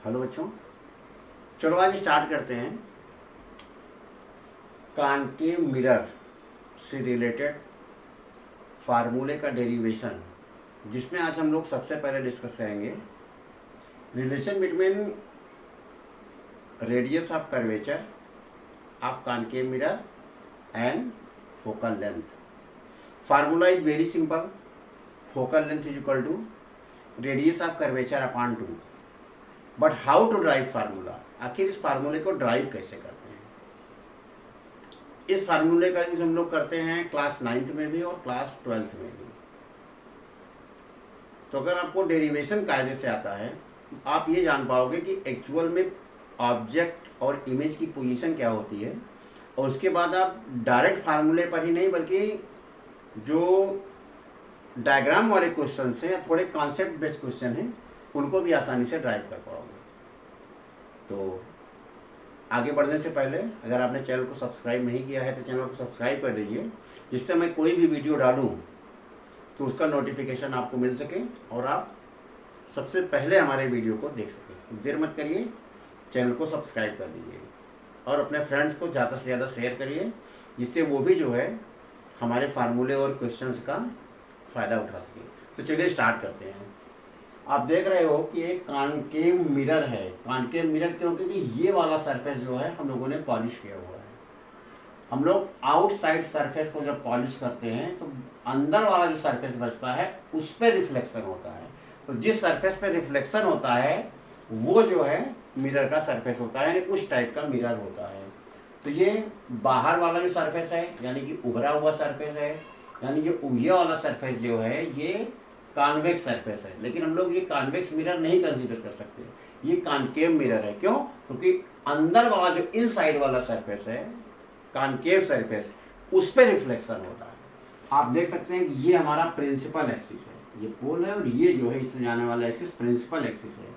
Hello बच्चों, चलो आज स्टार्ट करते हैं कॉनकेव मिरर से रिलेटेड फार्मूले का डेरिवेशन, जिसमें आज हम लोग सबसे पहले डिस्कस करेंगे relation between radius of curvature of concave mirror and focal length. Formula is very simple. Focal length is equal to radius of curvature upon 2. But how to drive formula, आखिर इस फार्मूले को ड्राइव कैसे करते हैं. इस फार्मूले का यूज हम लोग करते हैं क्लास 9th में भी और क्लास 12th में भी. तो अगर आपको डेरिवेशन कायदे से आता है आप ये जान पाओगे कि एक्चुअल में ऑब्जेक्ट और इमेज की पोजीशन क्या होती है, और उसके बाद आप डायरेक्ट फार्मूले पर ही नहीं बल्कि जो डायग्राम वाले क्वेश्चन हैं या थोड़े कॉन्सेप्ट बेस्ड क्वेश्चन हैं उनको भी आसानी से ड्राइव कर पाओगे. तो आगे बढ़ने से पहले अगर आपने चैनल को सब्सक्राइब नहीं किया है तो चैनल को सब्सक्राइब कर लीजिए, जिससे मैं कोई भी वीडियो डालूं तो उसका नोटिफिकेशन आपको मिल सके और आप सबसे पहले हमारे वीडियो को देख सकें. देर मत करिए, चैनल को सब्सक्राइब कर दीजिए और अपने फ्रेंड्स को ज़्यादा से ज़्यादा शेयर करिए, जिससे वो भी जो है हमारे फार्मूले और क्वेश्चंस का फ़ायदा उठा सके. तो चलिए स्टार्ट करते हैं. आप देख रहे हो कि एक कॉनकेव मिरर है. कॉनकेव मिरर क्योंकि ये वाला सरफेस जो है हम लोगों ने पॉलिश किया हुआ है. हम लोग आउटसाइड सरफेस को जब पॉलिश करते हैं तो अंदर वाला जो सरफेस बचता है उस पर रिफ्लेक्शन होता है. तो जिस सरफेस पे रिफ्लेक्शन होता है वो जो है मिरर का सरफेस होता है, यानी उस टाइप का मिरर होता है. तो ये बाहर वाला जो सरफेस है यानी कि उभरा हुआ सरफेस है, यानी जो ये वाला सरफेस जो है ये कॉन्वेक्स सरफेस है. लेकिन हम लोग ये कॉन्वेक्स मिरर नहीं कंसीडर कर सकते, ये कॉनकेव मिरर है. क्यों? क्योंकि अंदर वाला जो इनसाइड वाला सरफेस है कॉनकेव सरफेस उस पर रिफ्लेक्शन होता है. आप देख सकते हैं कि ये हमारा प्रिंसिपल एक्सिस है, ये पोल है, और ये जो है इससे जाने वाला एक्सिस प्रिंसिपल एक्सिस है.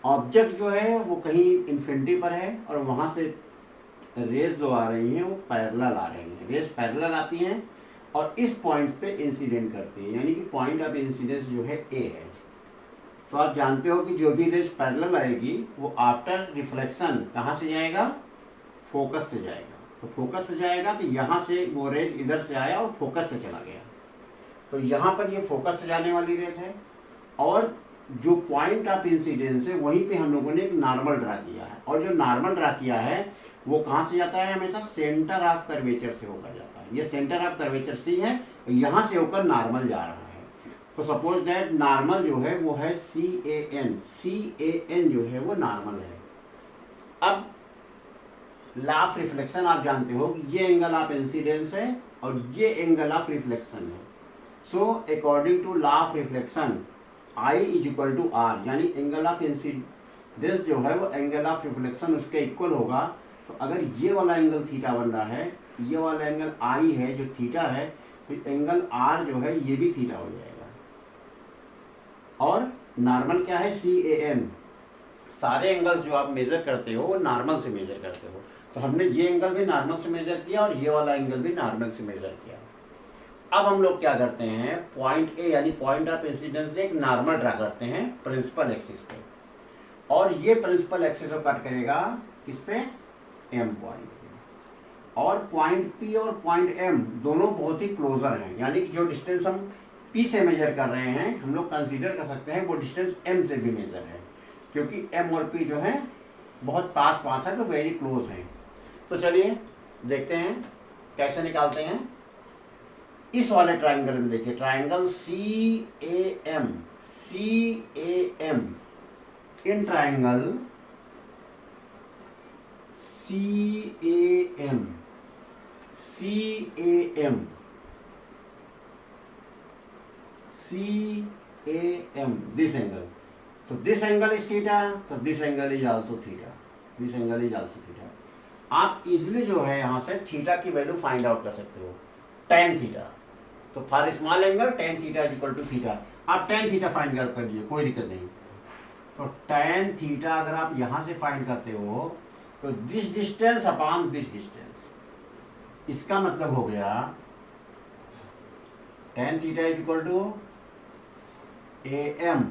ऑब्जेक्ट जो है वो कहीं इन्फिनिटी पर है और वहाँ से रेज जो आ रही हैं वो पैरेलल आ रही हैं. रेज पैरेलल आती हैं और इस पॉइंट पे इंसिडेंट करती है, यानी कि पॉइंट ऑफ इंसिडेंस जो है ए है. तो आप जानते हो कि जो भी रेज पैरेलल आएगी वो आफ्टर रिफ्लेक्शन कहाँ से जाएगा? फोकस से जाएगा. तो फोकस से जाएगा तो यहाँ से वो रेज इधर से आया और फोकस से चला गया. तो यहाँ पर ये फोकस से जाने वाली रेज है और जो पॉइंट ऑफ इंसिडेंस है वहीं पे हम लोगों ने एक नॉर्मल ड्रा किया है. और जो नॉर्मल ड्रा किया है वो कहाँ से जाता है? हमेशा सेंटर ऑफ कर्वेचर से होकर जाता है. ये सेंटर ऑफ कर्वेचर सी है, यहाँ से होकर नॉर्मल जा रहा है. तो सपोज दैट नॉर्मल जो है वो है CAN. CAN जो है वो नॉर्मल है. अब लॉ ऑफ रिफ्लेक्शन आप जानते हो कि ये एंगल ऑफ इंसिडेंस है और ये एंगल ऑफ रिफ्लेक्शन है. So according to law of reflection I is equal to R, यानी एंगल ऑफ इंसिडेंस जो है वो एंगल ऑफ रिफ्लेक्शन उसके इक्वल होगा. तो अगर ये वाला एंगल थीटा बन रहा है, ये वाला एंगल I है जो थीटा है, तो एंगल R जो है ये भी थीटा हो जाएगा. और नॉर्मल क्या है? CAN. सारे एंगल्स जो आप मेजर करते हो वो नॉर्मल से मेजर करते हो. तो हमने ये एंगल भी नॉर्मल से मेजर किया और ये वाला एंगल भी नॉर्मल से मेजर किया. अब हम लोग क्या करते हैं, पॉइंट ए यानी पॉइंट ऑफ इंसिडेंस से एक नॉर्मल ड्रा करते हैं प्रिंसिपल एक्सिस पे, और ये प्रिंसिपल एक्सिस को कट करेगा किस पे? M पॉइंट पे. और पॉइंट P और पॉइंट M दोनों बहुत ही क्लोजर हैं, यानी कि जो डिस्टेंस हम P से मेजर कर रहे हैं हम लोग कंसीडर कर सकते हैं वो डिस्टेंस M से भी मेजर है, क्योंकि M और P जो है बहुत पास पास है, तो वेरी क्लोज हैं. तो चलिए देखते हैं कैसे निकालते हैं. इस वाले ट्राइंगल में देखिए, triangle CAM. In triangle CAM this angle. तो दिस एंगल इज थीटा, तो this angle is also theta. This angle is also theta. आप इजिली जो है यहाँ से थीटा की वैल्यू फाइंड आउट कर सकते हो. tan थीटा, तो for small angle tan theta is equal to theta. आप tan थीटा फाइंड आउट कर लीजिए, कोई दिक्कत नहीं. तो tan थीटा अगर आप यहाँ से फाइंड करते हो तो this distance upon this distance, इसका मतलब हो गया tan theta is equal to AM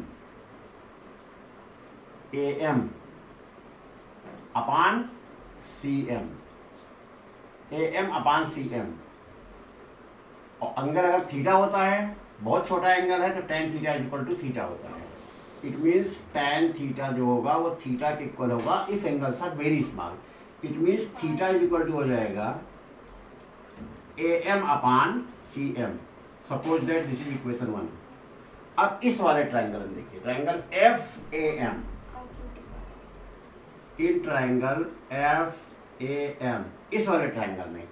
AM upon CM, AM upon CM। और एंगल अगर थीटा होता है, बहुत छोटा एंगल है, तो tan theta is equal to theta होता है। इट मीन्स tan थीटा जो होगा वो थीटा के इक्वल होगा if angles are very small. It means theta is equal to हो जाएगा AM upon CM। Suppose that this is equation 1। अब इस वाले ट्राइंगल में देखिए, triangle FAM, in triangle FAM, इस वाले ट्राइंगल में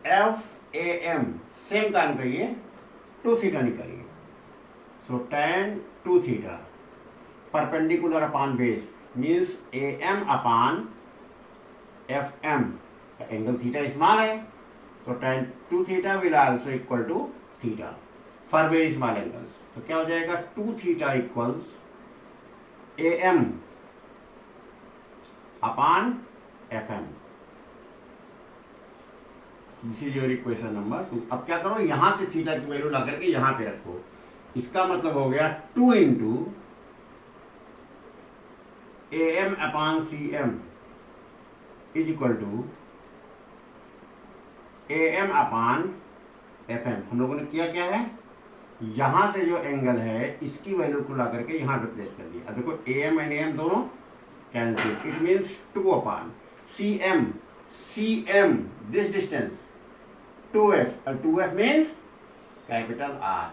FAM सेम काम करिए, 2 थीटा निकालिए। सो tan 2 theta perpendicular upon base means AM upon FM। Angle theta small है, so tan 2 theta will also equal to theta for very small angles। तो क्या हो जाएगा, 2 theta equals AM upon FM। This is your equation number 2। अब क्या करो, यहां से थीटा की वैल्यू ला करके यहां पे रखो। इसका मतलब हो गया 2 into AM upon CM is equal to AM upon FM। हम लोगों ने किया क्या है, यहां से जो एंगल है इसकी वैल्यू को ला करके यहां पे प्लेस कर दिया। अब देखो AM एंड AM दोनों cancel, it means 2 upon CM this distance 2F, और 2F मीन्स कैपिटल R।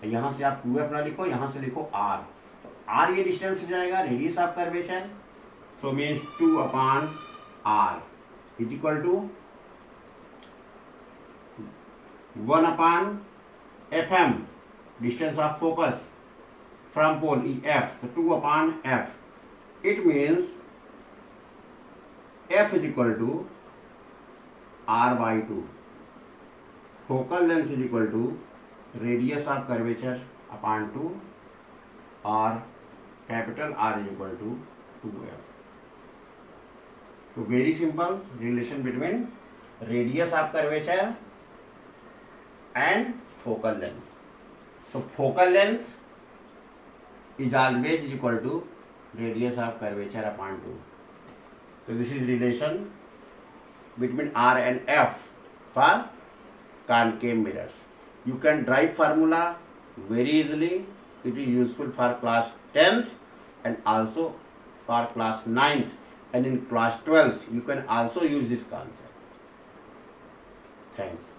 यहां से आप 2F ना लिखो, यहां से लिखो R। तो R ये डिस्टेंस हो जाएगा, radius of curvature, so means 2 upon R is equal to 1 upon FM, distance of focus from pole is F, so 2 upon F। It means F is equal to R by 2। Focal length is equal to radius of curvature upon 2, और capital R is equal to 2F। So very simple relation between radius of curvature and focal length। So focal length is always equal to radius of curvature upon 2। So this is relation between R and F for concave mirrors। You can derive formula very easily। It is useful for class 10th and also for class 9th, and in class 12th you can also use this concept। Thanks।